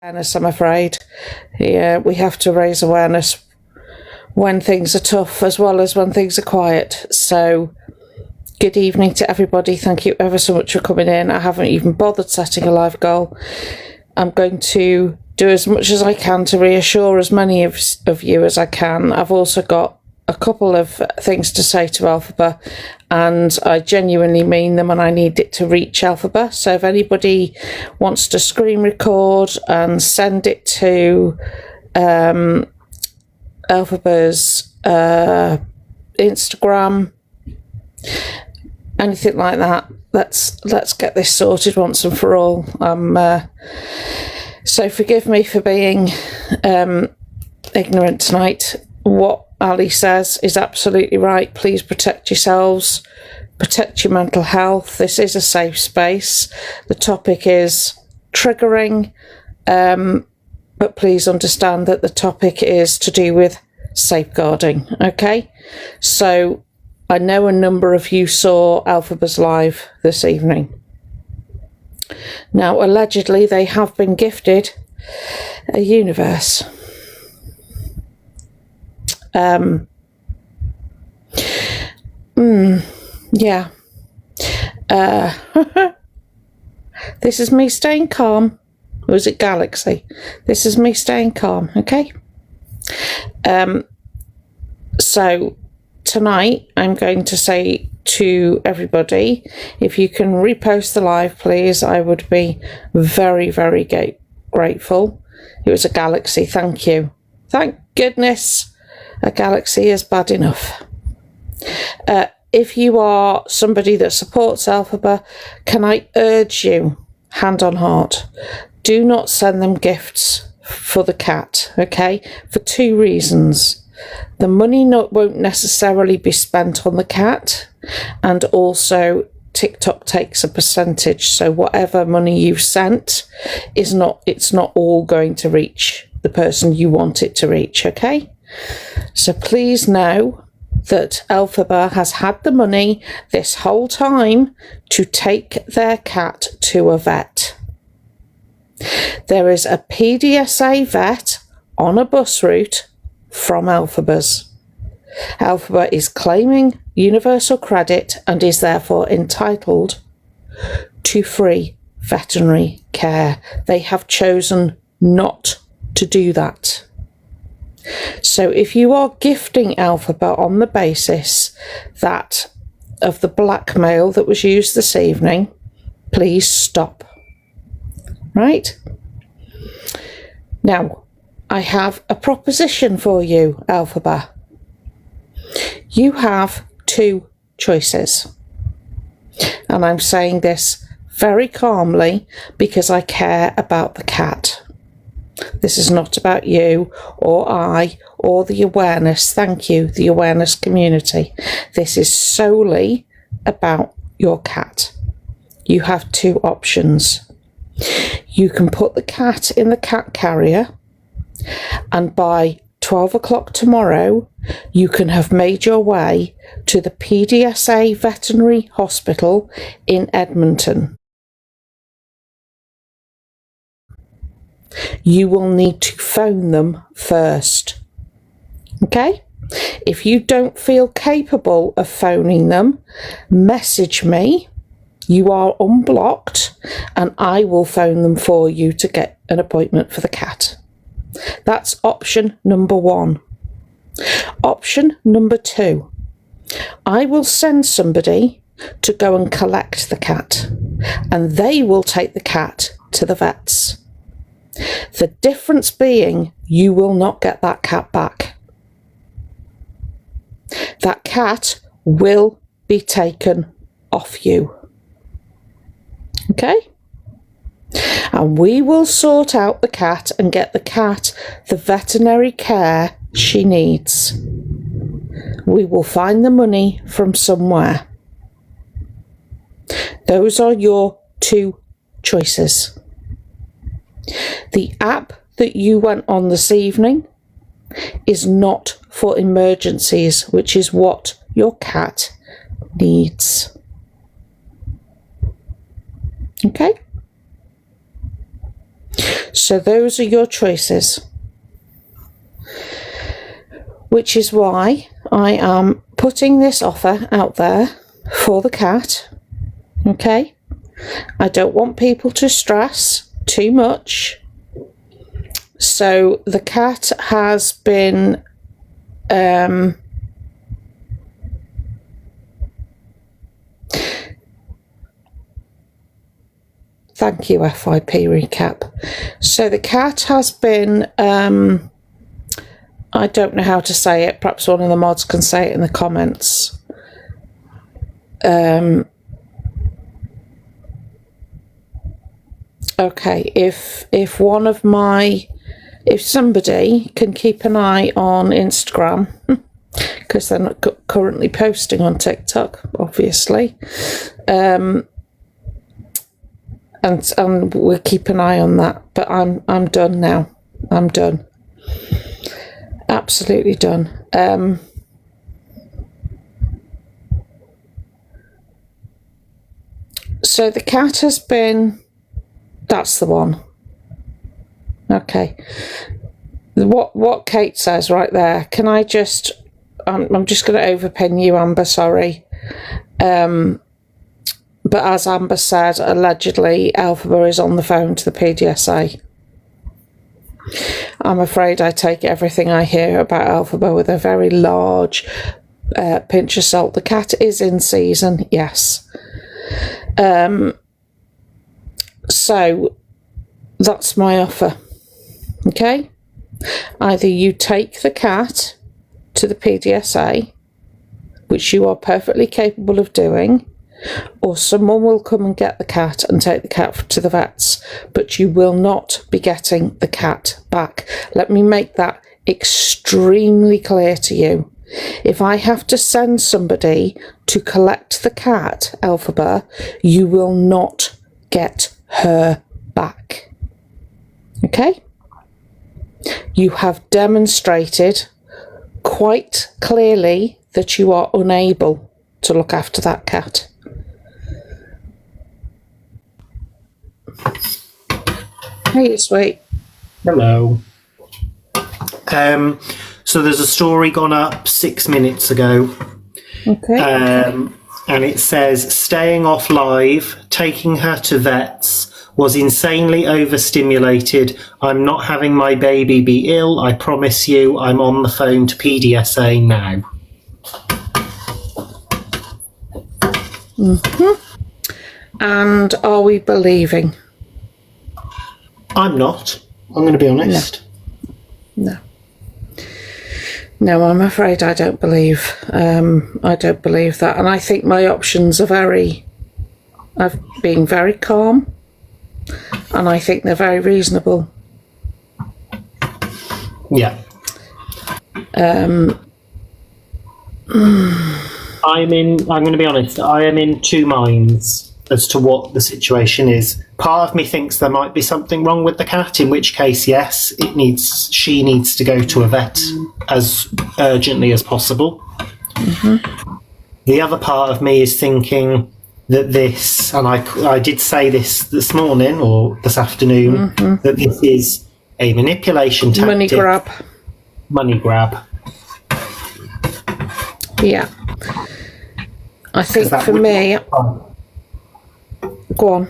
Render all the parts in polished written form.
awareness, I'm afraid. Yeah, we have to raise awareness when things are tough as well as when things are quiet. So good evening to everybody. Thank you ever so much for coming in. I haven't even bothered setting a live goal. I'm going to do as much as I can to reassure as many of you as I can. I've also got a couple of things to say to Elphaba, and I genuinely mean them, and I need it to reach Elphaba. So if anybody wants to screen record and send it to Elphaba's Instagram, anything like that, let's get this sorted once and for all. So forgive me for being ignorant tonight. What Ali says is absolutely right. Please protect yourselves, protect your mental health. This is a safe space. The topic is triggering, but please understand that the topic is to do with safeguarding, okay? So I know a number of you saw Elphaba's live this evening. Now, allegedly, they have been gifted a universe. Yeah. This is me staying calm. Or is it Galaxy? This is me staying calm, okay? So tonight I'm going to say to everybody, if you can repost the live, please, I would be very, very grateful. It was a Galaxy, thank you. Thank goodness a Galaxy is bad enough. If you are somebody that supports Elphaba, can I urge you, hand on heart, do not send them gifts for the cat, okay? For two reasons. The money won't necessarily be spent on the cat, and also TikTok takes a percentage, so whatever money you've sent it's not all going to reach the person you want it to reach, okay? So please know that Elphaba has had the money this whole time to take their cat to a vet. There is a PDSA vet on a bus route from Elphaba's. Elphaba is claiming universal credit and is therefore entitled to free veterinary care. They have chosen not to do that. So if you are gifting Elphaba on the basis that of the blackmail that was used this evening, please stop. Right? Now, I have a proposition for you, Elphaba. You have two choices. And I'm saying this very calmly because I care about the cat. This is not about you or I or the awareness. Thank you, the awareness community. This is solely about your cat. You have two options. You can put the cat in the cat carrier, and by 12 o'clock tomorrow, you can have made your way to the PDSA Veterinary Hospital in Edmonton. You will need to phone them first, okay? If you don't feel capable of phoning them, message me. You are unblocked, and I will phone them for you to get an appointment for the cat. That's option number one. Option number two, I will send somebody to go and collect the cat, and they will take the cat to the vets. The difference being, you will not get that cat back. That cat will be taken off you. Okay? And we will sort out the cat and get the cat the veterinary care she needs. We will find the money from somewhere. Those are your two choices. The app that you went on this evening is not for emergencies, which is what your cat needs. Okay? So those are your choices. Which is why I am putting this offer out there for the cat. Okay? I don't want people to stress too much. So the cat has been thank you, FYP recap. So the cat has been I don't know how to say it. Perhaps one of the mods can say it in the comments. Okay, if somebody can keep an eye on Instagram, because they're not currently posting on TikTok, obviously, and we'll keep an eye on that. But I'm done now. I'm done. Absolutely done. So the cat has been. That's the one. Okay. What Kate says right there. Can I just? I'm just going to overpin you, Amber. Sorry. But as Amber said, allegedly Elphaba is on the phone to the PDSA. I'm afraid I take everything I hear about Elphaba with a very large pinch of salt. The cat is in season, yes. So that's my offer. Okay? Either you take the cat to the PDSA, which you are perfectly capable of doing, or someone will come and get the cat and take the cat to the vets, but you will not be getting the cat back. Let me make that extremely clear to you. If I have to send somebody to collect the cat, Elphaba, you will not get her back. Okay? You have demonstrated quite clearly that you are unable to look after that cat. Hey, sweet. Hello. So there's a story gone up 6 minutes ago. Okay. And it says, staying off live, taking her to vets, was insanely overstimulated. I'm not having my baby be ill. I promise you, I'm on the phone to PDSA now. And are we believing? I'm not. I'm going to be honest. No. No, I'm afraid I don't believe. I don't believe that, and I think my options are I've been very calm, and I think they're very reasonable. Yeah. I'm going to be honest, I am in two minds as to what the situation is. Part of me thinks there might be something wrong with the cat, in which case, yes, she needs to go to a vet as urgently as possible. Mm-hmm. The other part of me is thinking that this, and I did say this morning or this afternoon, mm-hmm. that this is a manipulation tactic. Money grab. Yeah. I think for me... Go on.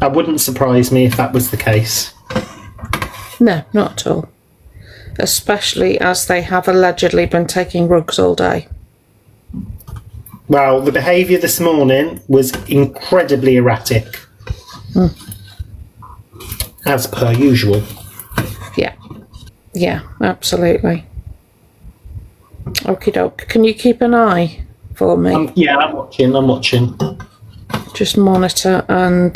That wouldn't surprise me if that was the case. No, not at all. Especially as they have allegedly been taking rugs all day. Well, the behaviour this morning was incredibly erratic. As per usual. Yeah. Yeah, absolutely. Okie doke. Can you keep an eye for me? Yeah, I'm watching. Just monitor and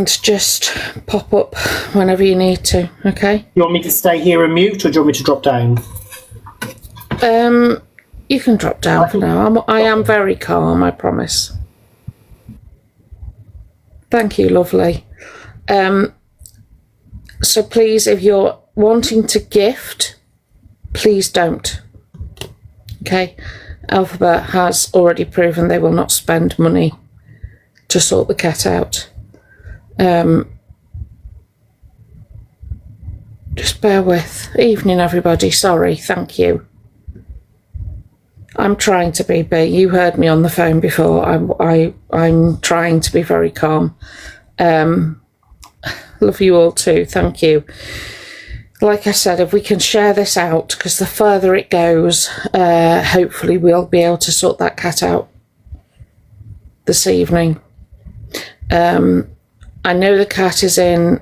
just pop up whenever you need to, okay? You want me to stay here and mute, or do you want me to drop down? You can drop down for now. I am very calm, I promise. Thank you, lovely. So please, if you're wanting to gift, please don't. Okay? Elphaba has already proven they will not spend money to sort the cat out. Just bear with. Evening, everybody. Sorry. Thank you. I'm trying to be. You heard me on the phone before. I'm trying to be very calm. Love you all too. Thank you. Like I said, if we can share this out, because the further it goes, hopefully we'll be able to sort that cat out this evening. I know the cat is in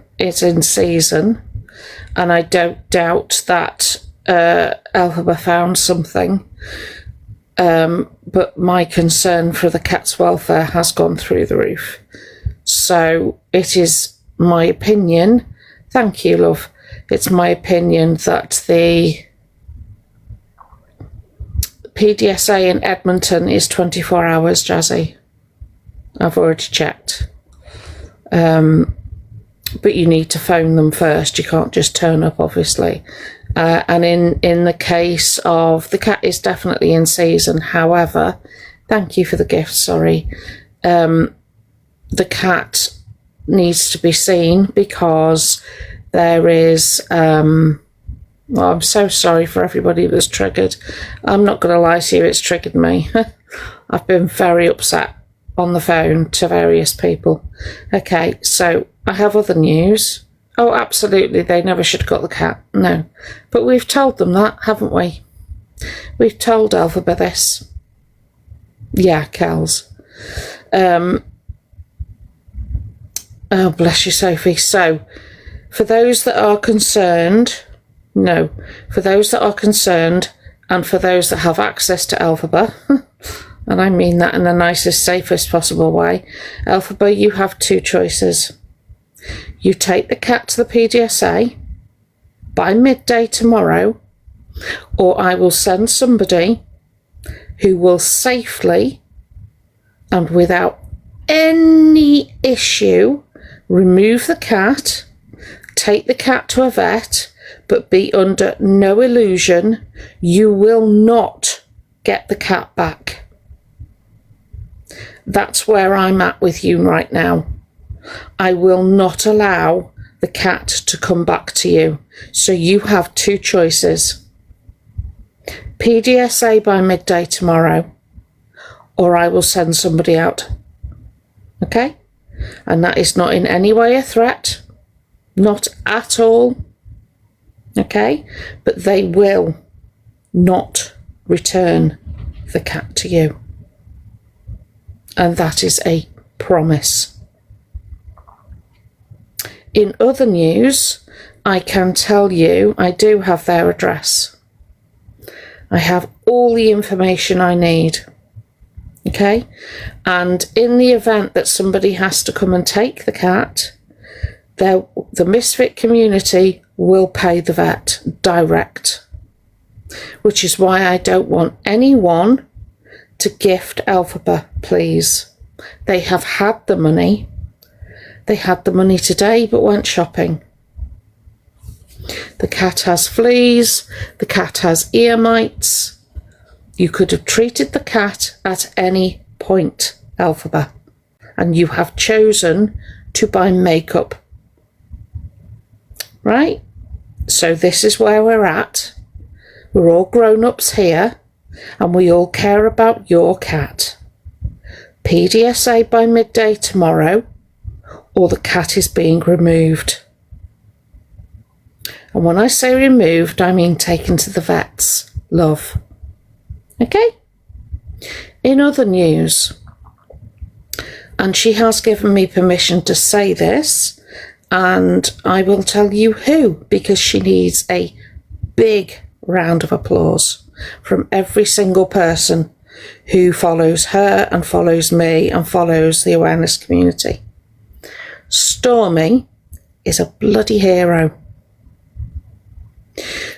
season, and I don't doubt that Elphaba found something. But my concern for the cat's welfare has gone through the roof. So it is my opinion, thank you, love, it's my opinion that the PDSA in Edmonton is 24 hours, Jazzy. I've already checked. But you need to phone them first. You can't just turn up, obviously. And in the case of the cat is definitely in season. However, thank you for the gift. Sorry, the cat needs to be seen because there is. Well, I'm so sorry for everybody that's triggered. I'm not going to lie to you; it's triggered me. I've been very upset on the phone to various people. Okay, so I have other news. Oh, absolutely, they never should have got the cat. No. But we've told them that, haven't we? We've told Elphaba this. Yeah, Kels. Oh, bless you, Sophie. So, for those that are concerned, no. For those that are concerned, and for those that have access to Elphaba, and I mean that in the nicest, safest possible way, Elphaba, you have two choices. You take the cat to the PDSA by midday tomorrow, or I will send somebody who will safely and without any issue remove the cat, take the cat to a vet, but be under no illusion you will not get the cat back. That's where I'm at with you right now. I will not allow the cat to come back to you. So you have two choices. PDSA by midday tomorrow, or I will send somebody out. Okay? And that is not in any way a threat. Not at all. Okay? But they will not return the cat to you. And that is a promise. In other news, I can tell you I do have their address. I have all the information I need. Okay? And in the event that somebody has to come and take the cat, the Misfit community will pay the vet direct. Which is why I don't want anyone to gift Elphaba, please. They have had the money. They had the money today but went shopping. The cat has fleas. The cat has ear mites. You could have treated the cat at any point, Elphaba, and you have chosen to buy makeup. Right? So this is where we're at. We're all grown-ups here, and we all care about your cat. PDSA by midday tomorrow, or the cat is being removed. And when I say removed, I mean taken to the vets, love. Okay? In other news, and she has given me permission to say this, and I will tell you who, because she needs a big round of applause from every single person who follows her and follows me and follows the awareness community. Stormy is a bloody hero.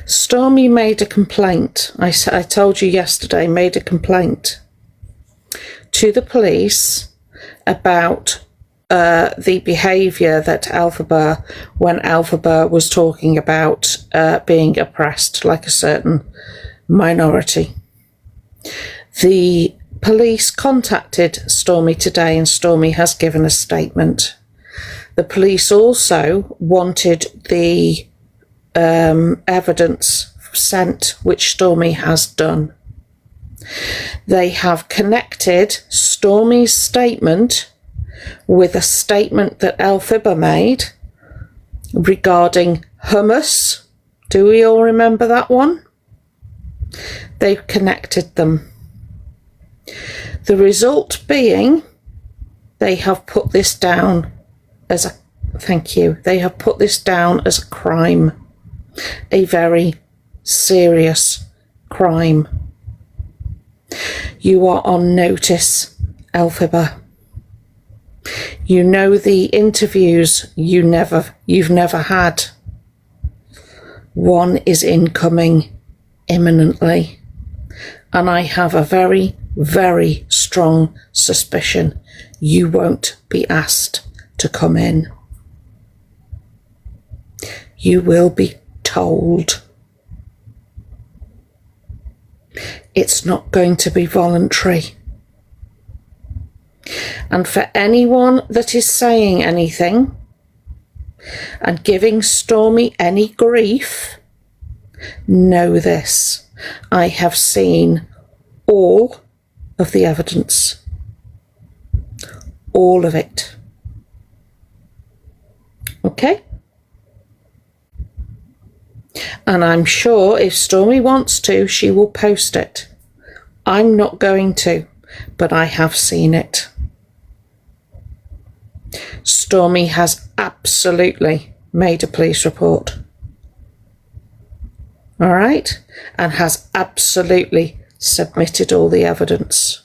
Stormy made a complaint. I told you yesterday, made a complaint to the police about the behaviour that Elphaba, when Elphaba was talking about being oppressed like a certain minority. The police contacted Stormy today, and Stormy has given a statement. The police also wanted the evidence sent, which Stormy has done. They have connected Stormy's statement with a statement that Elphaba made regarding hummus. Do we all remember that one? They've connected them. The result being, they have put this down as a, thank you, they have put this down as a crime, a very serious crime. You are on notice, Elphaba. You know the interviews you've never had. One is incoming imminently, and I have a very, very strong suspicion you won't be asked to come in. You will be told. It's not going to be voluntary. And for anyone that is saying anything and giving Stormy any grief, know this: I have seen all of the evidence. All of it. Okay? And I'm sure if Stormy wants to, she will post it. I'm not going to, but I have seen it. Stormy has absolutely made a police report. All right? And has absolutely submitted all the evidence.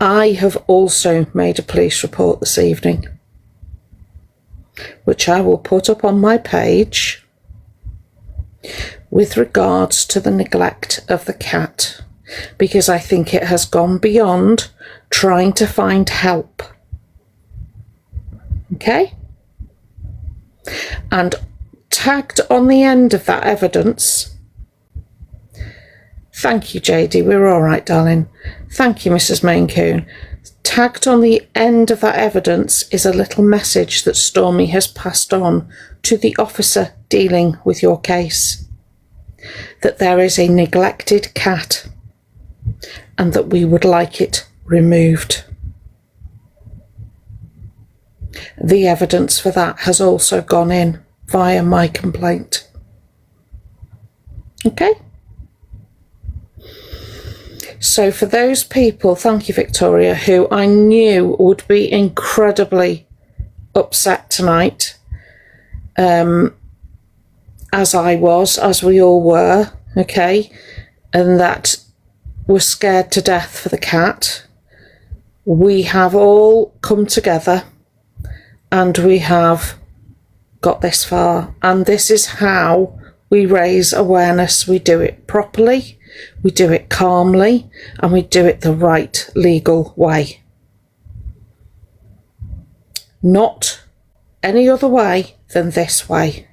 I have also made a police report this evening, which I will put up on my page, with regards to the neglect of the cat, because I think it has gone beyond trying to find help. Okay? And tagged on the end of that evidence, thank you, JD, we're all right, darling. Thank you, Mrs. Maine Coon. Tagged on the end of that evidence is a little message that Stormy has passed on to the officer dealing with your case, that there is a neglected cat and that we would like it removed. The evidence for that has also gone in via my complaint. Okay? So for those people, thank you, Victoria, who I knew would be incredibly upset tonight, as I was, as we all were, okay, and that were scared to death for the cat, we have all come together and we have got this far. And this is how we raise awareness. We do it properly. We do it calmly, and we do it the right legal way. Not any other way than this way.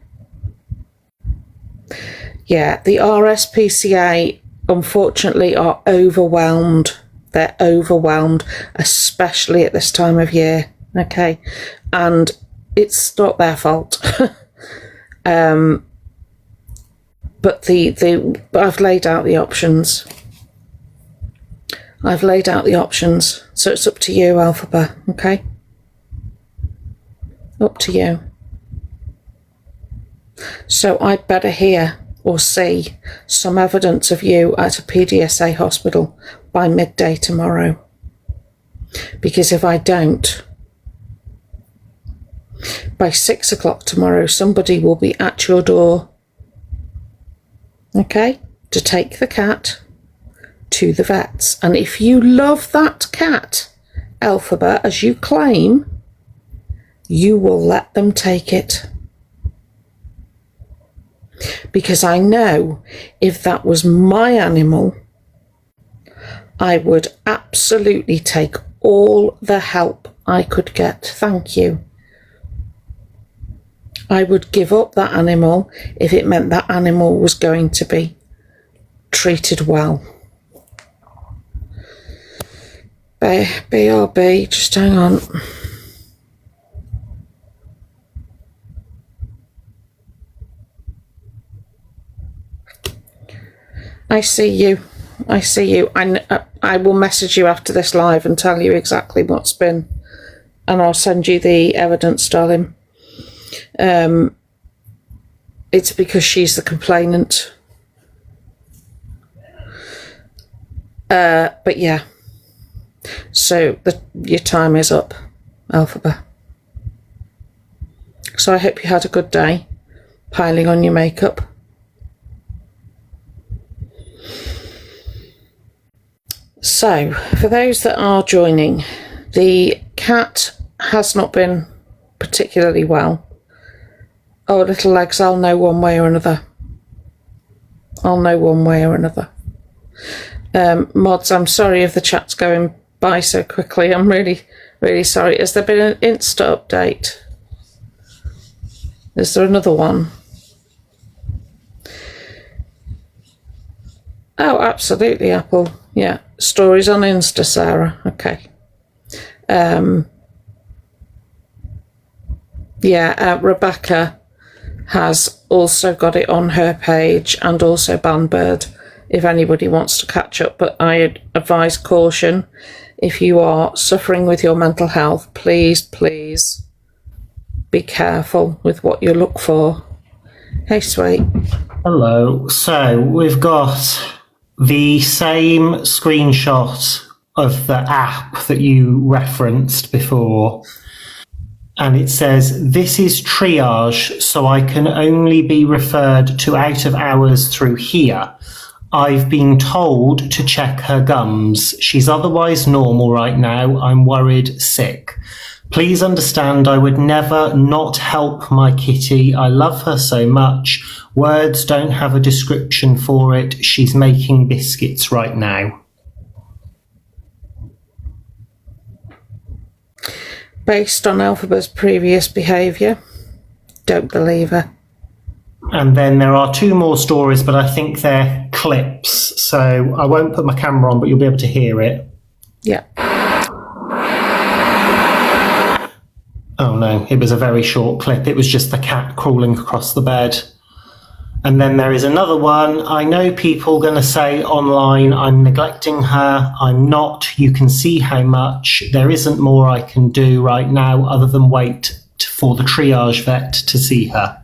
Yeah, the RSPCA, unfortunately, are overwhelmed. They're overwhelmed, especially at this time of year, okay? And it's not their fault. But I've laid out the options. I've laid out the options. So it's up to you, Elphaba, okay? Up to you. So I'd better hear or see some evidence of you at a PDSA hospital by midday tomorrow. Because if I don't, by 6 o'clock tomorrow, somebody will be at your door, okay, to take the cat to the vets. And if you love that cat, Elphaba, as you claim, you will let them take it. Because I know if that was my animal, I would absolutely take all the help I could get. Thank you. I would give up that animal if it meant that animal was going to be treated well. BRB, just hang on. I see you. I see you. I will message you after this live and tell you exactly what's been, and I'll send you the evidence, darling. It's because she's the complainant. But yeah. So your time is up, Elphaba. So I hope you had a good day piling on your makeup. So, for those that are joining, the cat has not been particularly well. Oh, little legs, I'll know one way or another. I'll know one way or another. Mods, I'm sorry if the chat's going by so quickly. I'm really, really sorry. Has there been an Insta update? Is there another one? Oh, absolutely, Apple. Yeah, stories on Insta, Sarah. Okay. Rebecca has also got it on her page, and also Banbird, if anybody wants to catch up. But I advise caution. If you are suffering with your mental health, please be careful with what you look for. Hey, sweet. Hello. So we've got the same screenshot of the app that you referenced before. And it says, this is triage, so I can only be referred to out of hours through here. I've been told to check her gums. She's otherwise normal right now. I'm worried sick. Please understand, I would never not help my kitty. I love her so much. Words don't have a description for it. She's making biscuits right now. Based on Elphaba's previous behaviour, don't believe her. And then there are two more stories, but I think they're clips. So I won't put my camera on, but you'll be able to hear it. Yeah. Oh no, it was a very short clip. It was just the cat crawling across the bed. And then there is another one. I know people going to say online, I'm neglecting her. I'm not. You can see how much. There isn't more I can do right now other than wait for the triage vet to see her.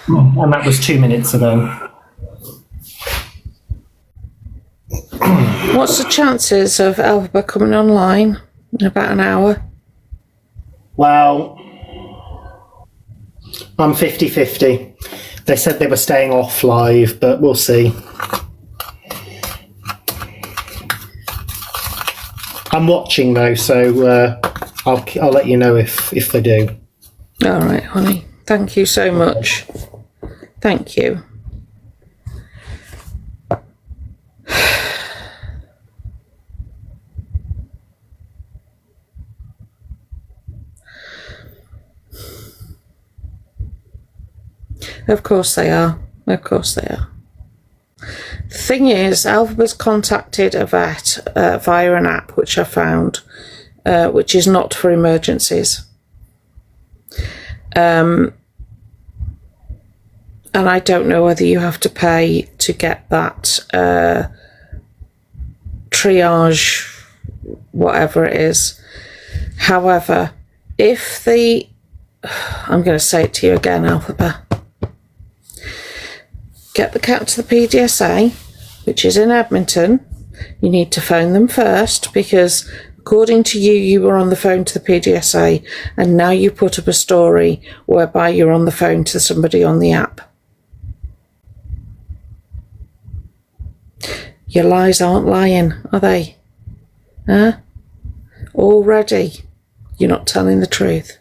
And that was 2 minutes ago. What's the chances of Elphaba coming online in about an hour? Well, I'm 50-50. They said they were staying off live, but we'll see. I'm watching though, so I'll let you know if they do. All right, honey. Thank you so much. Thank you. Of course they are. Of course they are. The thing is, Elphaba's contacted a vet via an app, which I found, which is not for emergencies. And I don't know whether you have to pay to get that triage, whatever it is. However, if the... I'm going to say it to you again, Elphaba. Get the cat to the PDSA, which is in Edmonton. You need to phone them first, because according to you, you were on the phone to the PDSA, and now you put up a story whereby you're on the phone to somebody on the app. Your lies aren't lying, are they? Huh? Already, you're not telling the truth.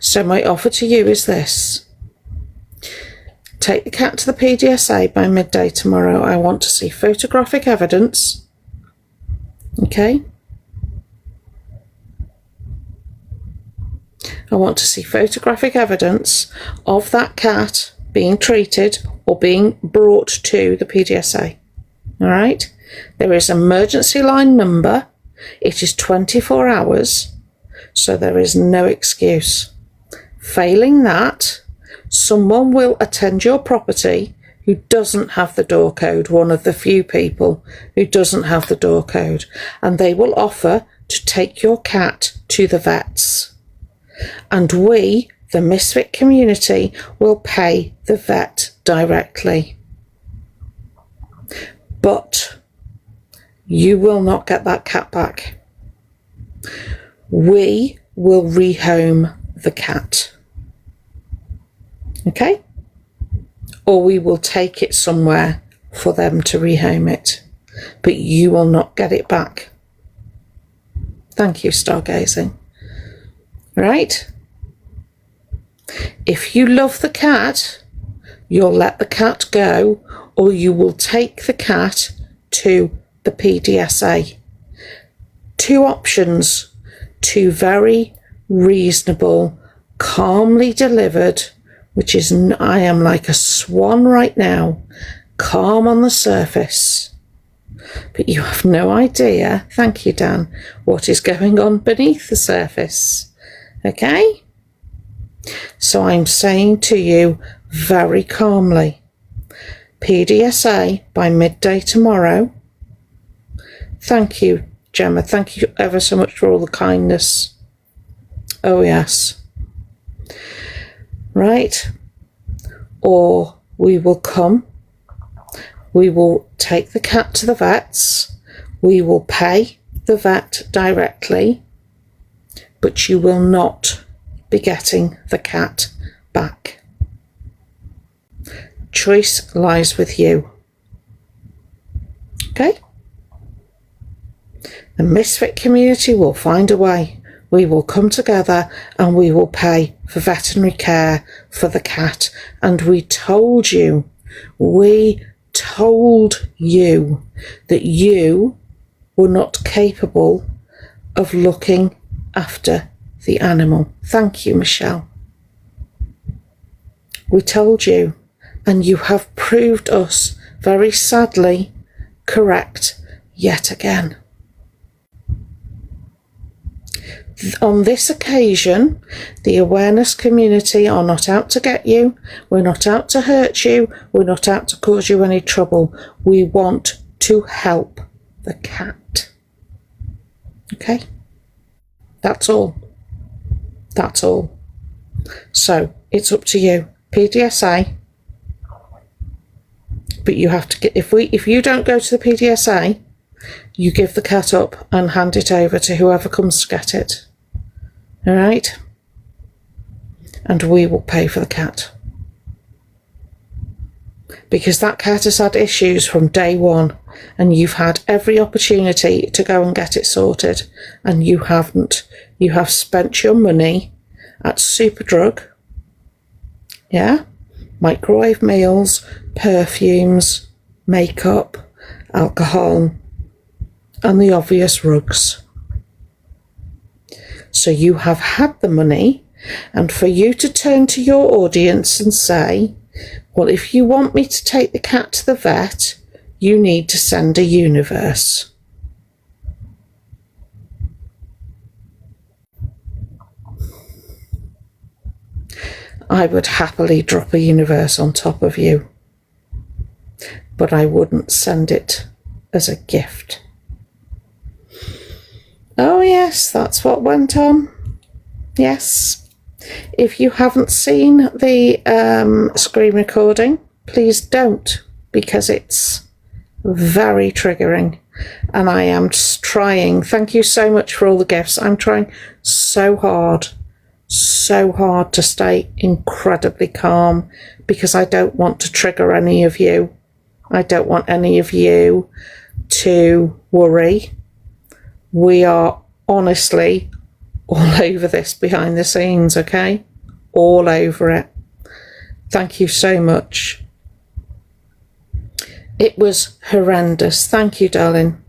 So my offer to you is this. Take the cat to the PDSA by midday tomorrow. I want to see photographic evidence. Okay? I want to see photographic evidence of that cat being treated or being brought to the PDSA. All right? There is an emergency line number. It is 24 hours, so there is no excuse. Failing that, someone will attend your property who doesn't have the door code, one of the few people who doesn't have the door code, and they will offer to take your cat to the vets. And we, the Misfit community, will pay the vet directly. But you will not get that cat back. We will rehome the cat. Okay? Or we will take it somewhere for them to rehome it. But you will not get it back. Thank you, stargazing. Right? If you love the cat, you'll let the cat go, or you will take the cat to the PDSA. Two options, two very reasonable, calmly delivered, which is, I am like a swan right now, calm on the surface. But you have no idea, thank you, Dan, what is going on beneath the surface. Okay? So I'm saying to you very calmly, PDSA by midday tomorrow. Thank you, Gemma. Thank you ever so much for all the kindness. Oh, yes. Right? Or we will come. We will take the cat to the vets. We will pay the vet directly. But you will not be getting the cat back. Choice lies with you. Okay? The Misfit community will find a way. We will come together and we will pay for veterinary care for the cat. And we told you that you were not capable of looking after the animal. Thank you, Michelle. We told you, and you have proved us very sadly correct yet again. On this occasion, the awareness community are not out to get you. We're not out to hurt you. We're not out to cause you any trouble. We want to help the cat. Okay? That's all. That's all. So it's up to you. PDSA. But you have to get, if you don't go to the PDSA, you give the cat up and hand it over to whoever comes to get it. All right? And we will pay for the cat. Because that cat has had issues from day one, and you've had every opportunity to go and get it sorted, and you haven't. You have spent your money at Superdrug, yeah, microwave meals, perfumes, makeup, alcohol, and the obvious rugs. So you have had the money, and for you to turn to your audience and say, well, if you want me to take the cat to the vet, you need to send a universe. I would happily drop a universe on top of you, but I wouldn't send it as a gift. Oh yes, that's what went on. Yes. If you haven't seen the screen recording, please don't, because it's very triggering. And I am trying, thank you so much for all the gifts. I'm trying so hard to stay incredibly calm, because I don't want to trigger any of you. I don't want any of you to worry. We are honestly all over this behind the scenes, okay? All over it. Thank you so much. It was horrendous. Thank you, darling.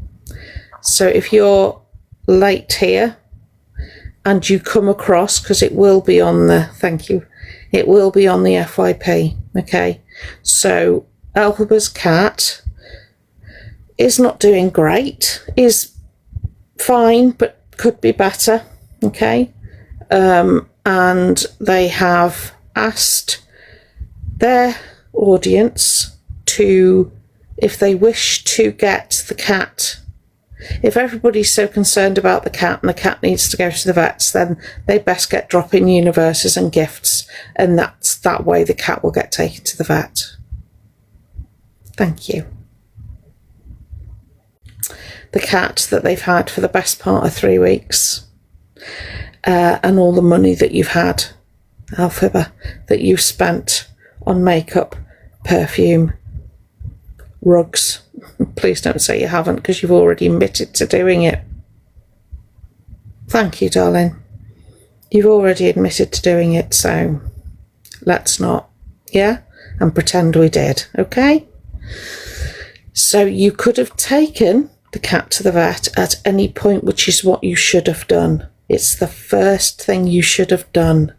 So if you're late here and you come across, because it will be on the, thank you, it will be on the FYP, okay? So Elphaba's cat is not doing great, is fine, but could be better, okay? And they have asked their audience to, if they wish to get the cat, if everybody's so concerned about the cat and the cat needs to go to the vets, then they best get drop-in universes and gifts, and that way the cat will get taken to the vet. Thank you. The cat that they've had for the best part of 3 weeks, and all the money that you've had, Elphaba, that you've spent on makeup, perfume, rugs. Please don't say you haven't, because you've already admitted to doing it. Thank you, darling. You've already admitted to doing it, so let's not, yeah? And pretend we did, okay? So you could have taken the cat to the vet at any point, which is what you should have done. It's the first thing you should have done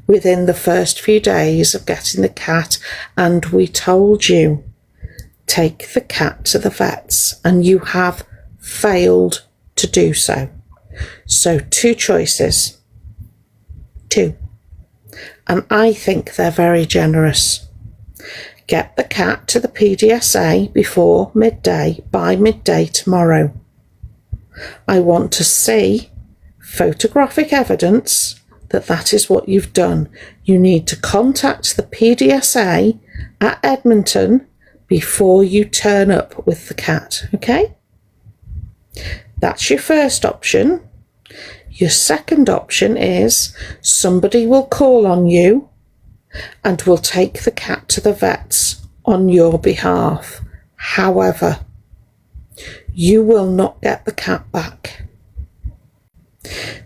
within the first few days of getting the cat, and we told you, take the cat to the vets, and you have failed to do so. So 2 choices. 2. And I think they're very generous. Get the cat to the PDSA before midday, by midday tomorrow. I want to see photographic evidence that that is what you've done. You need to contact the PDSA at Edmonton before you turn up with the cat, okay? That's your first option. Your second option is somebody will call on you and will take the cat to the vets on your behalf. However, you will not get the cat back.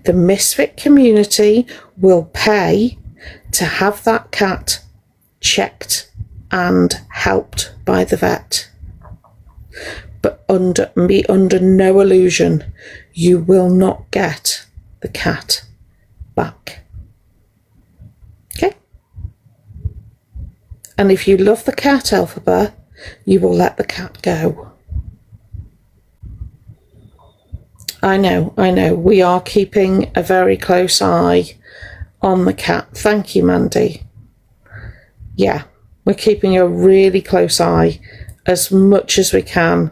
The misfit community will pay to have that cat checked and helped by the vet. But be under no illusion, you will not get the cat back. Okay? And if you love the cat, Elphaba, you will let the cat go. I know. We are keeping a very close eye on the cat. Thank you, Mandy. Yeah, we're keeping a really close eye as much as we can.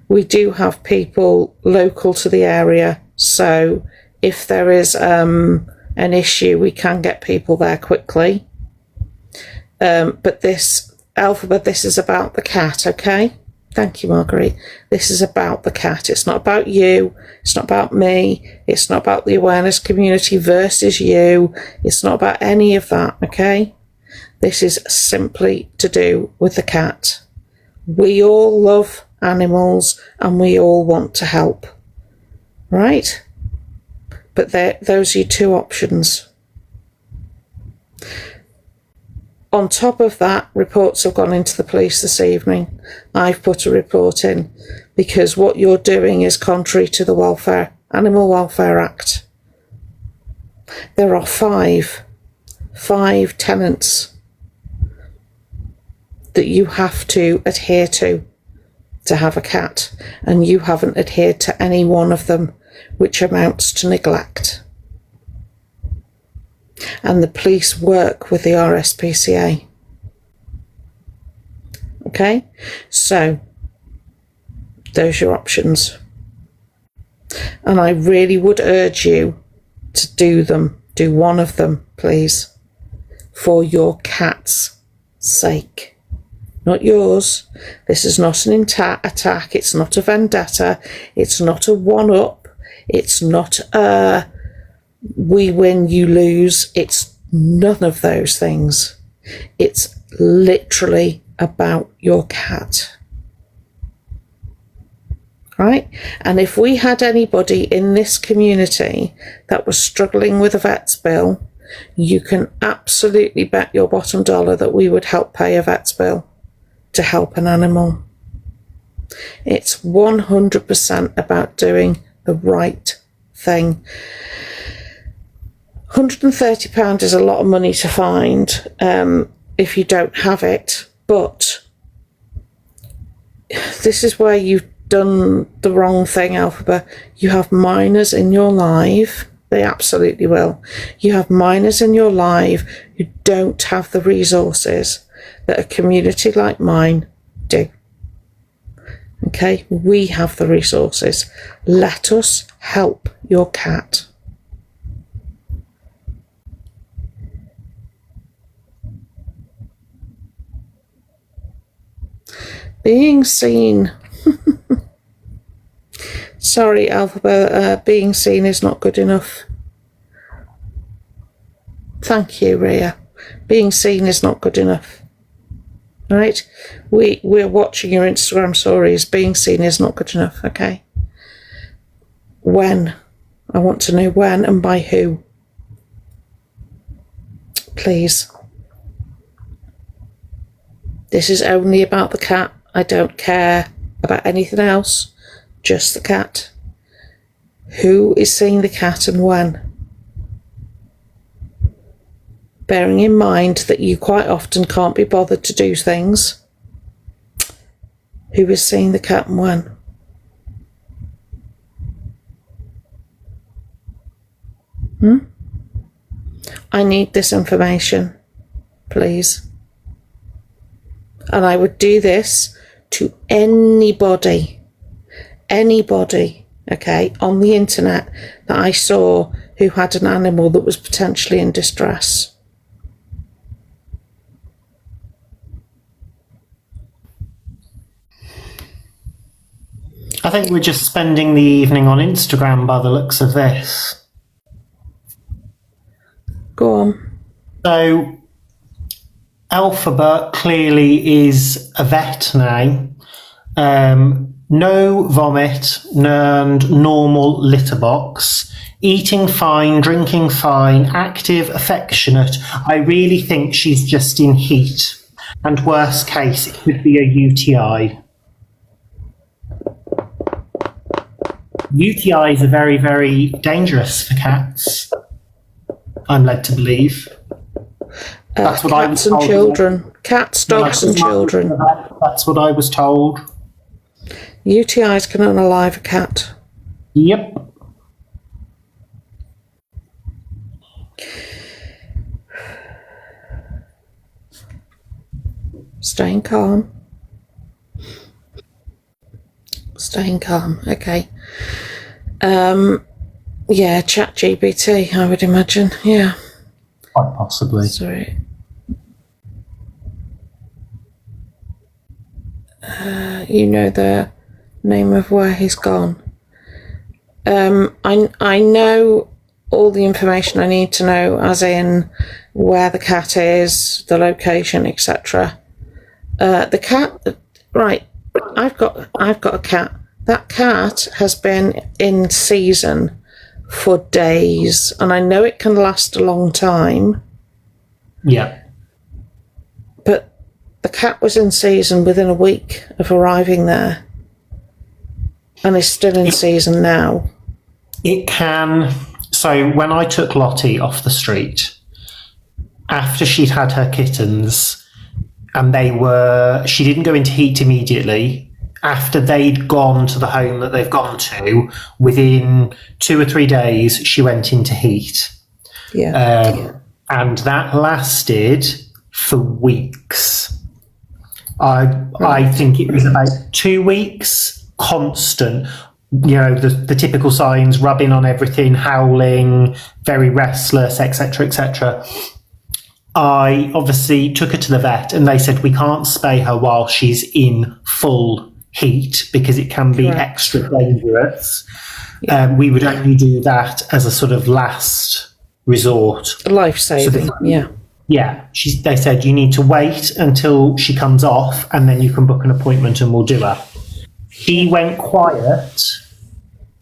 We do have people local to the area, so if there is an issue, we can get people there quickly. But this, Elphaba, this is about the cat, okay? Thank you, Marguerite. This is about the cat. It's not about you. It's not about me. It's not about the awareness community versus you. It's not about any of that, okay? This is simply to do with the cat. We all love animals and we all want to help, right? But those are your 2 options. On top of that, reports have gone into the police this evening. I've put a report in because what you're doing is contrary to the Animal Welfare Act. There are five tenets that you have to adhere to have a cat, and you haven't adhered to any one of them, which amounts to neglect. And the police work with the RSPCA. Okay, so those are your options. And I really would urge you to do them. Do one of them, please, for your cat's sake. Not yours. This is not an attack. It's not a vendetta. It's not a one-up. It's not a we win, you lose. It's none of those things. It's literally about your cat. Right? And if we had anybody in this community that was struggling with a vet's bill, you can absolutely bet your bottom dollar that we would help pay a vet's bill to help an animal. It's 100% about doing the right thing. £130 is a lot of money to find if you don't have it, but this is where you've done the wrong thing, Elphaba. You have minors in your life They absolutely will. You have minors in your life who don't have the resources that a community like mine do. Okay, we have the resources. Let us help your cat. Being seen. Sorry, Elphaba, being seen is not good enough. Thank you, Rhea. Being seen is not good enough. Right? We're watching your Instagram stories. Being seen is not good enough, okay? When? I want to know when and by who. Please. This is only about the cat. I don't care about anything else. Just the cat. Who is seeing the cat and when? Bearing in mind that you quite often can't be bothered to do things. Who is seeing the cat and when? I need this information, please. And I would do this to anybody, okay, on the internet that I saw who had an animal that was potentially in distress. I think we're just spending the evening on Instagram by the looks of this. Go on. So, Elphaba clearly is a vet now. No vomit and normal litter box. Eating fine, drinking fine, active, affectionate. I really think she's just in heat. And worst case, it could be a UTI. UTIs are very, very dangerous for cats. I'm led to believe. That's what I was Cats and told. children. Cats, dogs and children. That's what I was told. UTIs can unalive a cat. Yep. Staying calm. Staying calm, okay. Yeah, ChatGPT, I would imagine, yeah. Quite possibly. Sorry. You know the name of where he's gone. I know all the information I need to know, as in where the cat is, the location, etc. The cat, right? I've got a cat. That cat has been in season for days, and I know it can last a long time. Yeah. But the cat was in season within a week of arriving there, and is still in season now. It can. So when I took Lottie off the street, after she'd had her kittens, and she didn't go into heat immediately. After they'd gone to the home that they've gone to, within 2 or 3 days, she went into heat. Yeah. And that lasted for weeks. I think it was about 2 weeks, constant. You know, the typical signs: rubbing on everything, howling, very restless, etc., etc. I obviously took her to the vet, and they said we can't spay her while she's in full heat because it can be extra dangerous. Yeah. We would only do that as a sort of last resort. Life saving, yeah. Yeah, they said you need to wait until she comes off and then you can book an appointment and we'll do her. She went quiet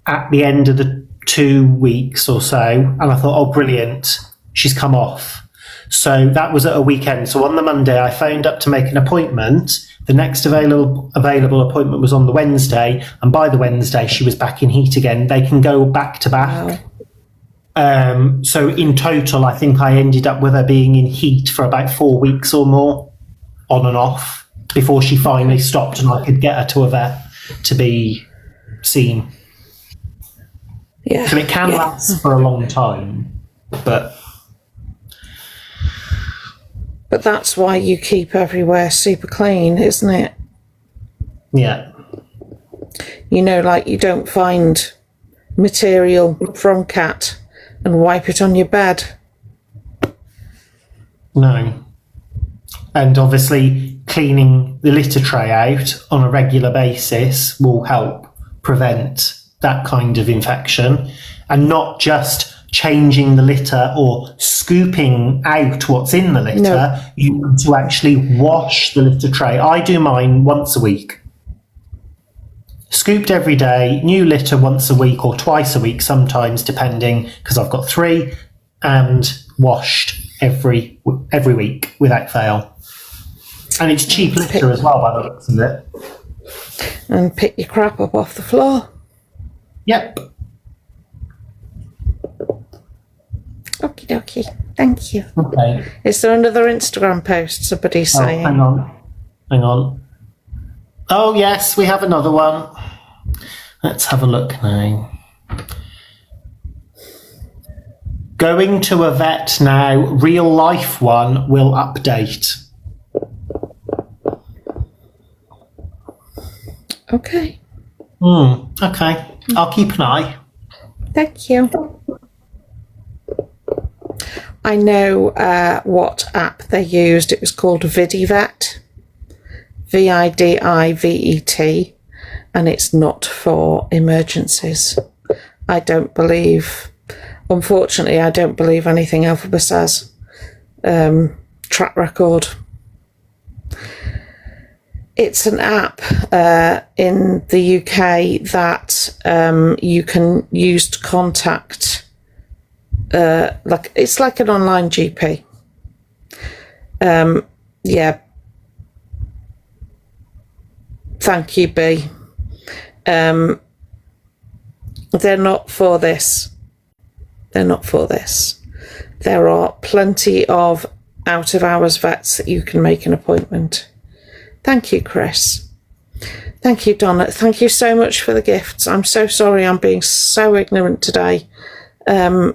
at the end of the 2 weeks or so, and I thought, oh, brilliant, she's come off. So that was at a weekend. So on the Monday, I phoned up to make an appointment. The next available appointment was on the Wednesday, and by the Wednesday, she was back in heat again. They can go back to back. Wow. So in total, I think I ended up with her being in heat for about 4 weeks or more, on and off, before she finally stopped and I could get her to a vet to be seen. Yeah. So it can last for a long time, but that's why you keep everywhere super clean, isn't it? yeah. You know, like you don't find material from cat and wipe it on your bed. No. And obviously cleaning the litter tray out on a regular basis will help prevent that kind of infection, and not just changing the litter or scooping out what's in the litter. No. You need to actually wash the litter tray. I do mine once a week. Scooped every day, new litter once a week or twice a week sometimes, depending, because I've got 3, and washed every week without fail. And it's cheap litter as well, by the looks of it. And pick your crap up off the floor. Yep. Okie dokie. Thank you. Okay. Is there another Instagram post somebody's saying? Hang on. Oh, yes, we have another one. Let's have a look now. Going to a vet now. Real life one will update. Okay. Okay. I'll keep an eye. Thank you. I know what app they used. It was called Vidivet. Vidivet. And it's not for emergencies. Unfortunately, I don't believe anything Elphaba says. Track record. It's an app in the UK that you can use to contact, it's like an online GP. Yeah. Thank you, B. They're not for this. There are plenty of out of hours vets that you can make an appointment. Thank you, Chris. Thank you, Donna. Thank you so much for the gifts. I'm so sorry I'm being so ignorant today. I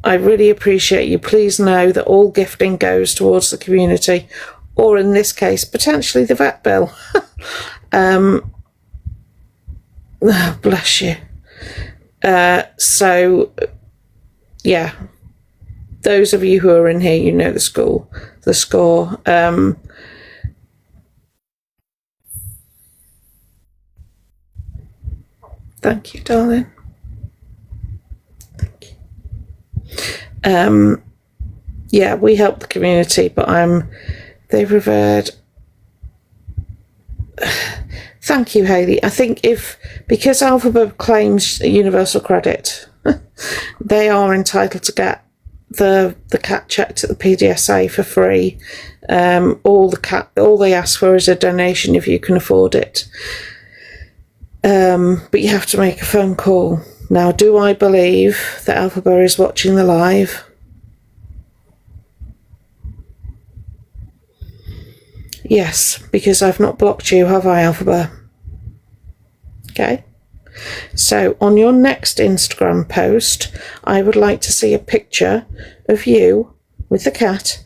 really appreciate you. Please know that all gifting goes towards the community, or in this case, potentially the vet bill. Bless you. So, yeah, those of you who are in here, you know the score. Thank you, darling. Thank you. Yeah, we help the community, but they've referred. Thank you, Hayley. I think because Elphaba claims universal credit, they are entitled to get the cat checked at the PDSA for free. All they ask for is a donation if you can afford it. But you have to make a phone call. Now, do I believe that Elphaba is watching the live? Yes, because I've not blocked you, have I, Elphaba? Okay. So on your next Instagram post, I would like to see a picture of you with the cat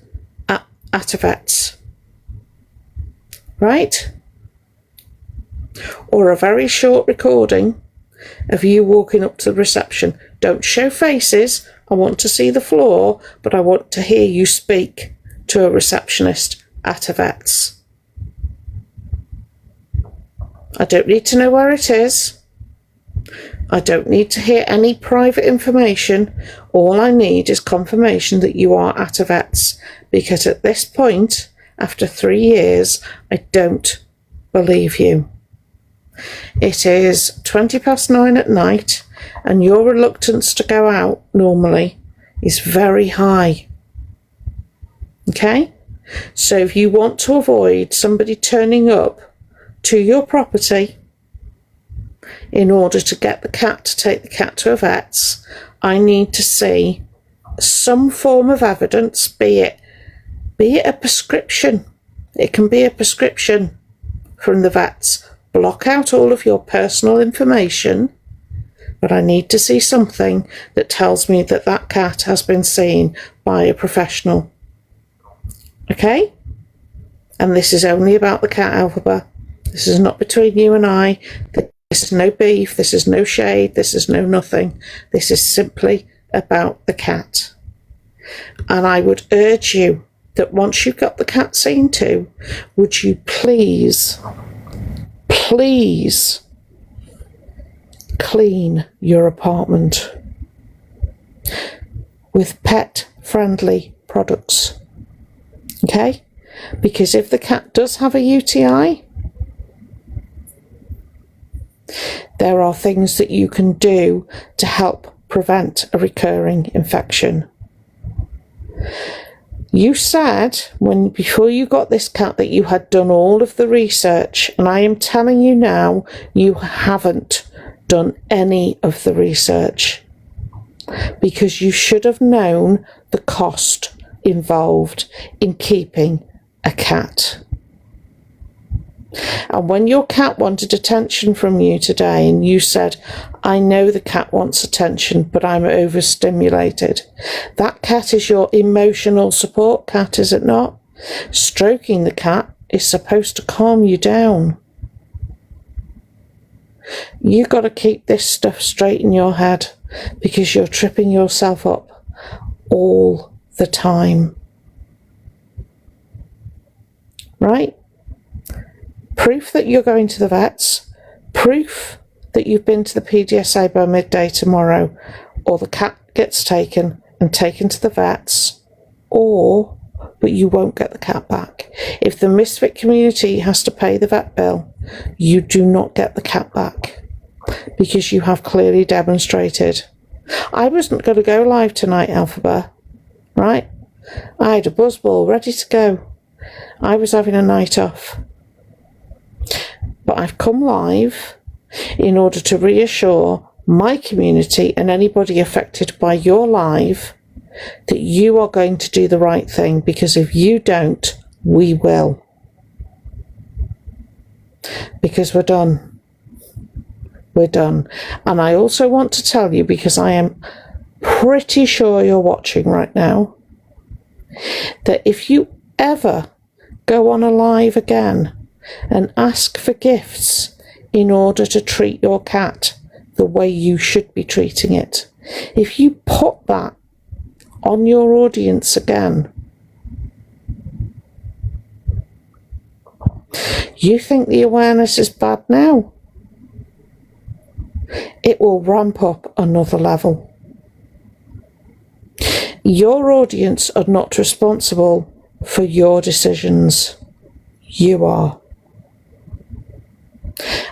at a vet's. Right? Or a very short recording of you walking up to the reception. Don't show faces. I want to see the floor, but I want to hear you speak to a receptionist at a vet's. I don't need to know where it is. I don't need to hear any private information. All I need is confirmation that you are at a vet's, because at this point, after 3 years, I don't believe you. It is 9:20 at night, and your reluctance to go out normally is very high. Okay? So if you want to avoid somebody turning up to your property in order to get the cat to take the cat to a vet's, I need to see some form of evidence, be it a prescription. It can be a prescription from the vet's. Block out all of your personal information but I need to see something that tells me that that cat has been seen by a professional. Okay? And this is only about the cat, Elphaba. This is not between you and I. This is no beef. This is no shade. This is no nothing. This is simply about the cat. And I would urge you that once you've got the cat seen to, would you please clean your apartment with pet-friendly products. Okay? Because if the cat does have a UTI, there are things that you can do to help prevent a recurring infection. You said before you got this cat that you had done all of the research, and I am telling you now, you haven't done any of the research, because you should have known the cost involved in keeping a cat. And when your cat wanted attention from you today and you said, I know the cat wants attention, but I'm overstimulated. That cat is your emotional support cat, is it not? Stroking the cat is supposed to calm you down. You got to keep this stuff straight in your head, because you're tripping yourself up all the time. Right? Proof that you're going to the vets, proof that you've been to the PDSA by midday tomorrow, or the cat gets taken and taken to the vets, but you won't get the cat back. If the misfit community has to pay the vet bill, you do not get the cat back, because you have clearly demonstrated. I wasn't going to go live tonight, Elphaba, right? I had a buzzball ready to go. I was having a night off. But I've come live in order to reassure my community and anybody affected by your live that you are going to do the right thing, because if you don't, we will. Because we're done. We're done. And I also want to tell you, because I am pretty sure you're watching right now, that if you ever go on a live again and ask for gifts in order to treat your cat the way you should be treating it, if you put that on your audience again, you think the awareness is bad now, it will ramp up another level. Your audience are not responsible for your decisions. You are.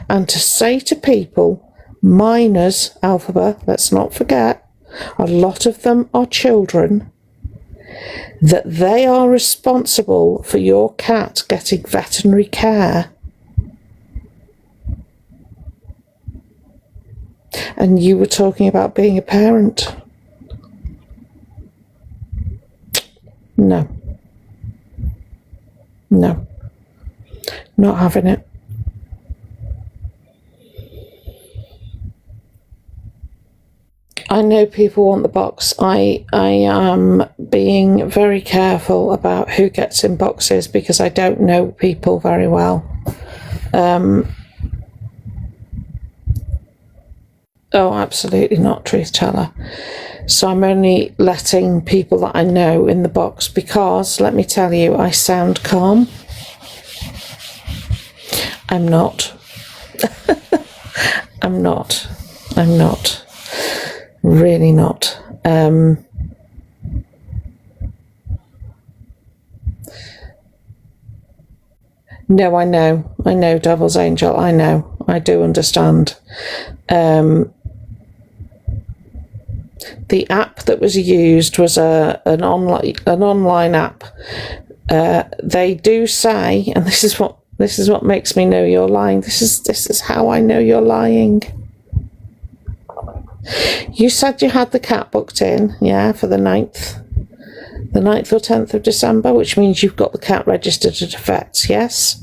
And to say to people, minors, Elphaba, let's not forget, a lot of them are children, that they are responsible for your cat getting veterinary care, and you were talking about being a parent. No, not having it. I know people want the box. I am being very careful about who gets in boxes, because I don't know people very well. Oh, absolutely not, truth teller. So I'm only letting people that I know in the box, because, let me tell you, I sound calm. I'm not. I'm not. Really not. No, I know, Devil's Angel, I do understand. The app that was used was an online app. They do say, and this is what makes me know you're lying. This is how I know you're lying. You said you had the cat booked in, yeah, for the 9th or 10th of December, which means you've got the cat registered at a vet's, yes?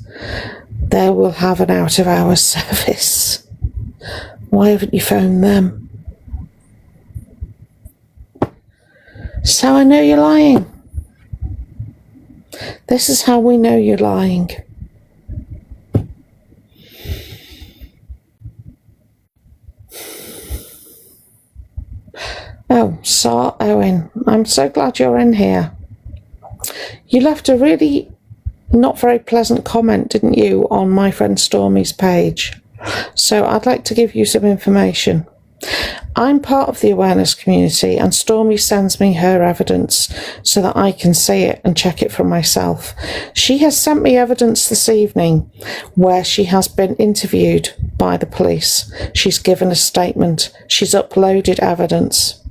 They will have an out-of-hours service. Why haven't you phoned them? So I know you're lying. This is how we know you're lying. Oh, Sir Owen, I'm so glad you're in here. You left a really not very pleasant comment, didn't you, on my friend Stormy's page? So I'd like to give you some information. I'm part of the awareness community, and Stormy sends me her evidence so that I can see it and check it for myself. She has sent me evidence this evening where she has been interviewed by the police. She's given a statement. She's uploaded evidence.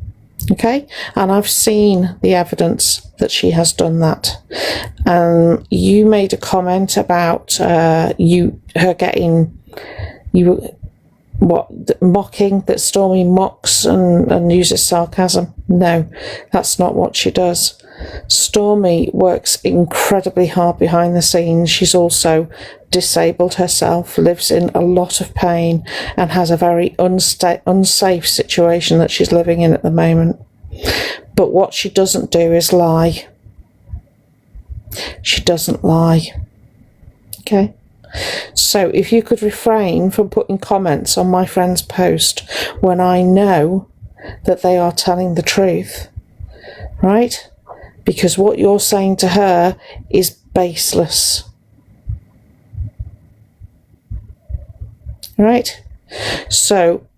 Okay, and I've seen the evidence that she has done that. You made a comment about mocking, that Stormy mocks and uses sarcasm. No, that's not what she does. Stormy works incredibly hard behind the scenes. She's also disabled herself, lives in a lot of pain, and has a very unsafe situation that she's living in at the moment. But what she doesn't do is lie. She doesn't lie. Okay? So if you could refrain from putting comments on my friend's post when I know that they are telling the truth, right? Because what you're saying to her is baseless. Right? So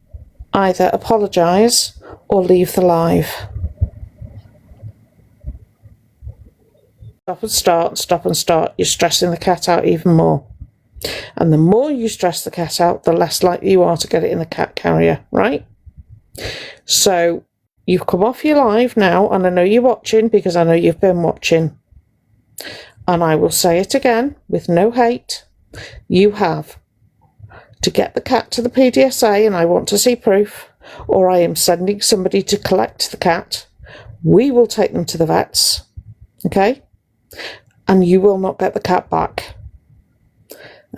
either apologise or leave the live. Stop and start. You're stressing the cat out even more. And the more you stress the cat out, the less likely you are to get it in the cat carrier, right? So you've come off your live now, and I know you're watching because I know you've been watching. And I will say it again with no hate. You have to get the cat to the PDSA, and I want to see proof, or I am sending somebody to collect the cat. We will take them to the vets, okay? And you will not get the cat back.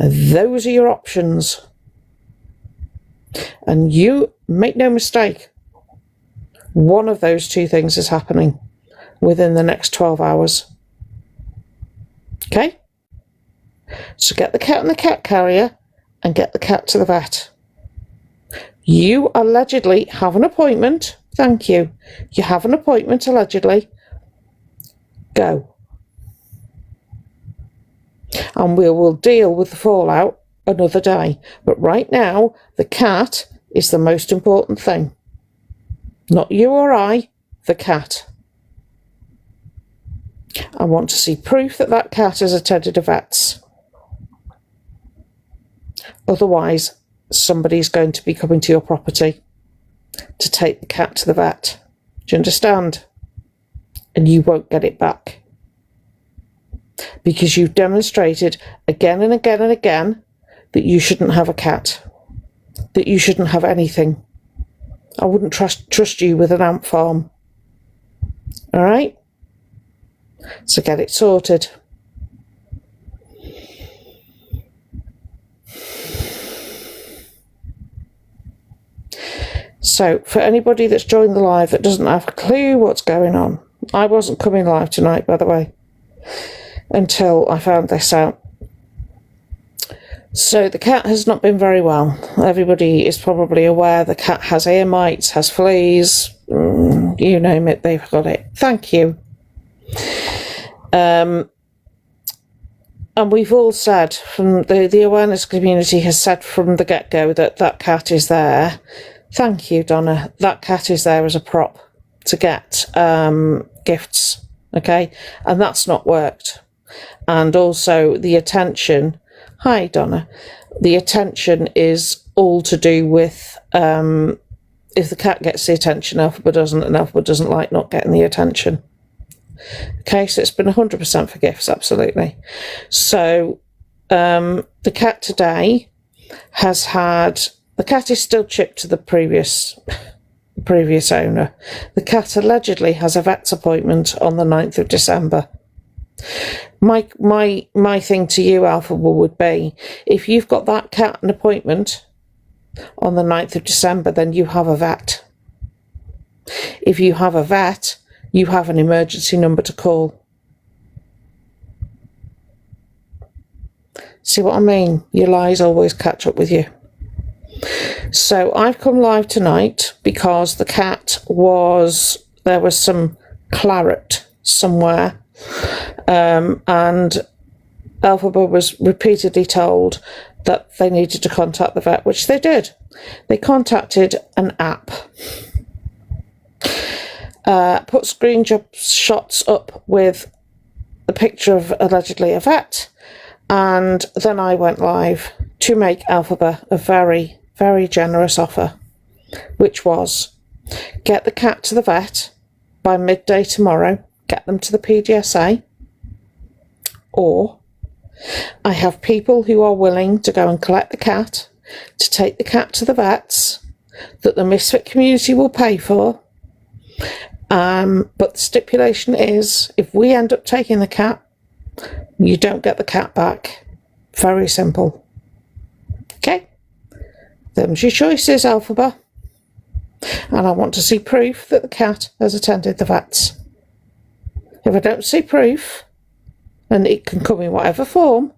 Those are your options. And you make no mistake, one of those two things is happening within the next 12 hours. Okay? So get the cat in the cat carrier and get the cat to the vet. You allegedly have an appointment. Thank you. You have an appointment allegedly. Go. And we will deal with the fallout another day. But right now, the cat is the most important thing. Not you or I, the cat. I want to see proof that that cat has attended a vet's. Otherwise, somebody's going to be coming to your property to take the cat to the vet. Do you understand? And you won't get it back. Because you've demonstrated again and again and again that you shouldn't have a cat. That you shouldn't have anything. I wouldn't trust you with an ant farm. All right? So get it sorted. So for anybody that's joined the live that doesn't have a clue what's going on, I wasn't coming live tonight, by the way, until I found this out. So the cat has not been very well. Everybody is probably aware the cat has ear mites, has fleas, you name it, they've got it. Thank you. And we've all said, from the awareness community has said from the get-go that that cat is there. Thank you, Donna. That cat is there as a prop to get gifts, okay? And that's not worked. And also the attention, hi Donna, the attention is all to do with if the cat gets the attention, Elphaba doesn't, and Elphaba doesn't like not getting the attention. Okay, so it's been 100% for gifts, absolutely. So the cat today has had, the cat is still chipped to the previous owner. The cat allegedly has a vet's appointment on the 9th of December. My thing to you, Elphaba, would be, if you've got that cat an appointment on the 9th of December, then you have a vet. If you have a vet, you have an emergency number to call. See what I mean? Your lies always catch up with you. So I've come live tonight because the cat there was some claret somewhere, and Elphaba was repeatedly told that they needed to contact the vet, which they did. They contacted an app, put screenshots up with a picture of allegedly a vet, and then I went live to make Elphaba a very, very generous offer, which was get the cat to the vet by midday tomorrow, get them to the PDSA, or I have people who are willing to go and collect the cat, to take the cat to the vets, that the misfit community will pay for. But the stipulation is, if we end up taking the cat, you don't get the cat back. Very simple. Okay? Them's your choices, Elphaba. And I want to see proof that the cat has attended the vets. If I don't see proof, and it can come in whatever form,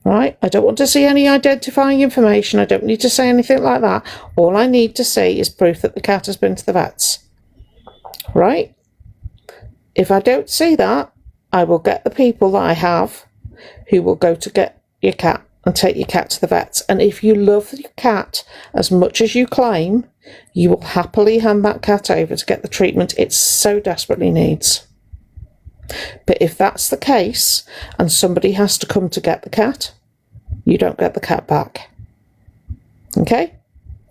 right? I don't want to see any identifying information. I don't need to say anything like that. All I need to see is proof that the cat has been to the vets. Right? If I don't see that, I will get the people that I have who will go to get your cat and take your cat to the vets. And if you love your cat as much as you claim, you will happily hand that cat over to get the treatment it so desperately needs. But if that's the case and somebody has to come to get the cat, you don't get the cat back. Okay?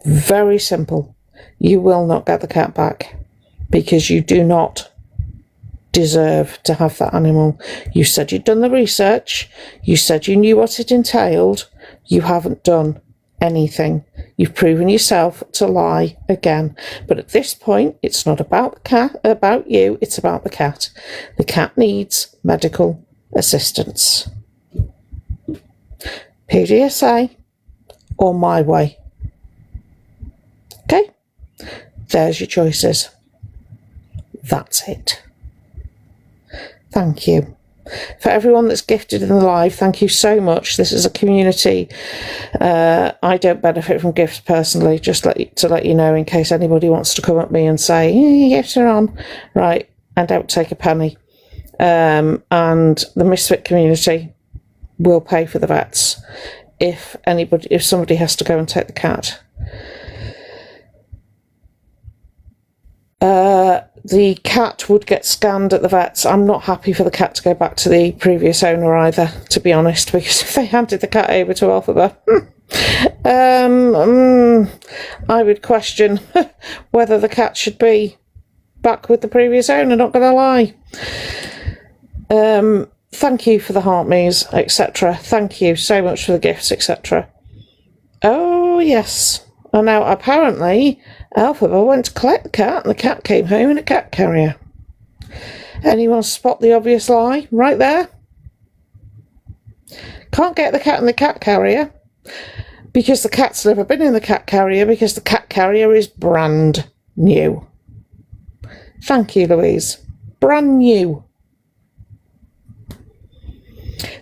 Very simple. You will not get the cat back because you do not deserve to have that animal. You said you'd done the research. You said you knew what it entailed. You haven't done anything. You've proven yourself to lie again. But at this point, it's not about the cat, about you. It's about the cat. The cat needs medical assistance. PDSA or my way. Okay? There's your choices. That's it. Thank you. For everyone that's gifted in the live, thank you so much. This is a community. I don't benefit from gifts personally, just to let you know, in case anybody wants to come at me and say, your gifts are on. Right, I don't take a penny. And the misfit community will pay for the vets if somebody has to go and take the cat. The cat would get scanned at the vets. I'm not happy for the cat to go back to the previous owner either, to be honest, because if they handed the cat over to Elphaba, I would question whether the cat should be back with the previous owner, not going to lie. Thank you for the heart me's, etc. Thank you so much for the gifts, etc. Oh, yes. And now, apparently, Elphaba went to collect the cat, and the cat came home in a cat carrier. Anyone spot the obvious lie right there? Can't get the cat in the cat carrier because the cat's never been in the cat carrier because the cat carrier is brand new. Thank you, Louise. Brand new.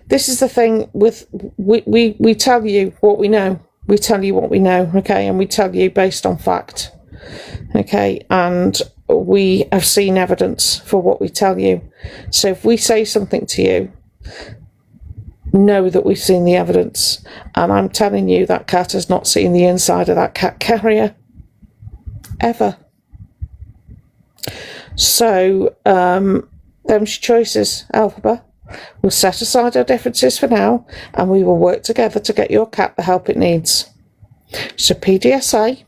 This is the thing with we tell you what we know. We tell you what we know, okay, and we tell you based on fact, okay, and we have seen evidence for what we tell you. So if we say something to you, know that we've seen the evidence, and I'm telling you that cat has not seen the inside of that cat carrier ever. So, them's your choices, Elphaba. We'll set aside our differences for now, and we will work together to get your cat the help it needs. So PDSA,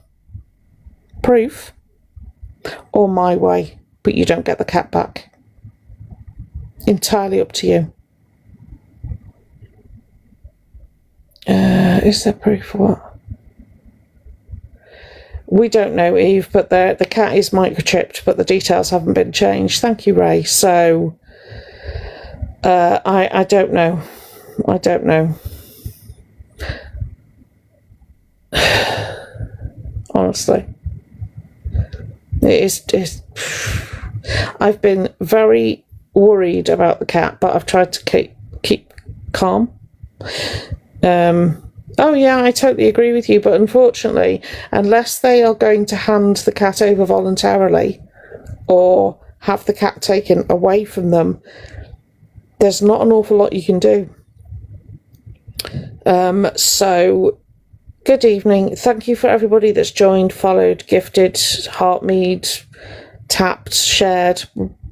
proof, or my way, but you don't get the cat back. Entirely up to you. Is there proof for what? We don't know, Eve, but the cat is microchipped, but the details haven't been changed. Thank you, Ray. So, I don't know. I don't know. Honestly. It's I've been very worried about the cat, but I've tried to keep calm. Oh yeah, I totally agree with you, but unfortunately, unless they are going to hand the cat over voluntarily or have the cat taken away from them, there's not an awful lot you can do. So good evening. Thank you for everybody that's joined, followed, gifted, heartmead, tapped, shared.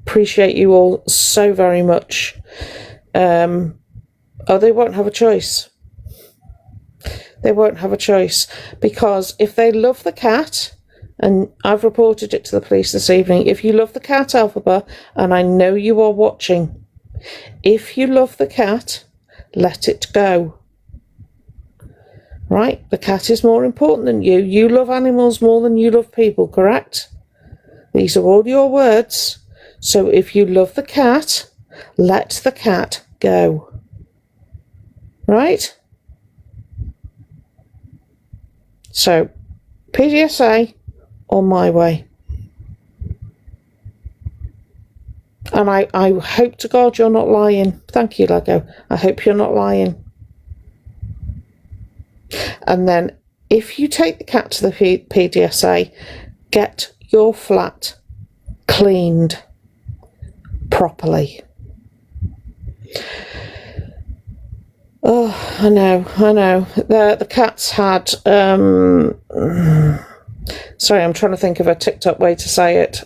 Appreciate you all so very much. They won't have a choice. They won't have a choice, because if they love the cat, and I've reported it to the police this evening, if you love the cat, Elphaba, and I know you are watching, if you love the cat, let it go. Right? The cat is more important than you. You love animals more than you love people, correct? These are all your words. So if you love the cat, let the cat go. Right? So, PDSA or my way. And I hope to God you're not lying. Thank you, Lego. I hope you're not lying. And then, if you take the cat to the PDSA, get your flat cleaned properly. Oh, I know. The cat's had, sorry, I'm trying to think of a TikTok way to say it.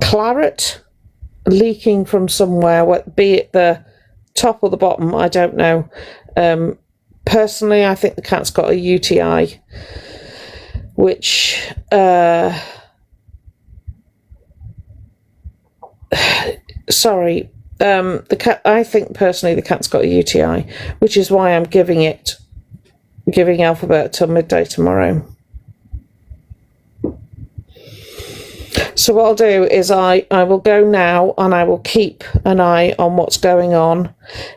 Claret leaking from somewhere, be it the top or the bottom, I don't know. Personally, I think the cat's got a UTI, which, sorry, the cat. I think personally the cat's got a UTI, which is why I'm giving Elphaba till midday tomorrow. So what I'll do is I will go now, and I will keep an eye on what's going on.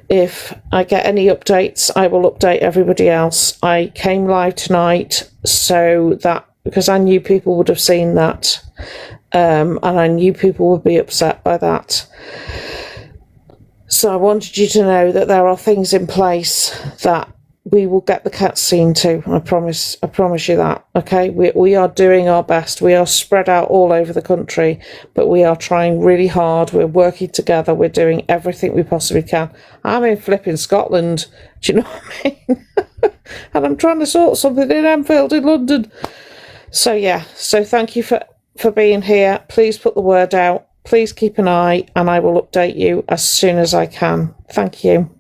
If I get any updates, I will update everybody else. I came live tonight so that, because I knew people would have seen that, and I knew people would be upset by that. So I wanted you to know that there are things in place that we will get the cat seen to. I promise you that. Okay, we are doing our best. We are spread out all over the country, but we are trying really hard. We're working together. We're doing everything we possibly can. I'm in flipping Scotland. Do you know what I mean? And I'm trying to sort something in Enfield in London. So yeah. So thank you for being here. Please put the word out. Please keep an eye, and I will update you as soon as I can. Thank you.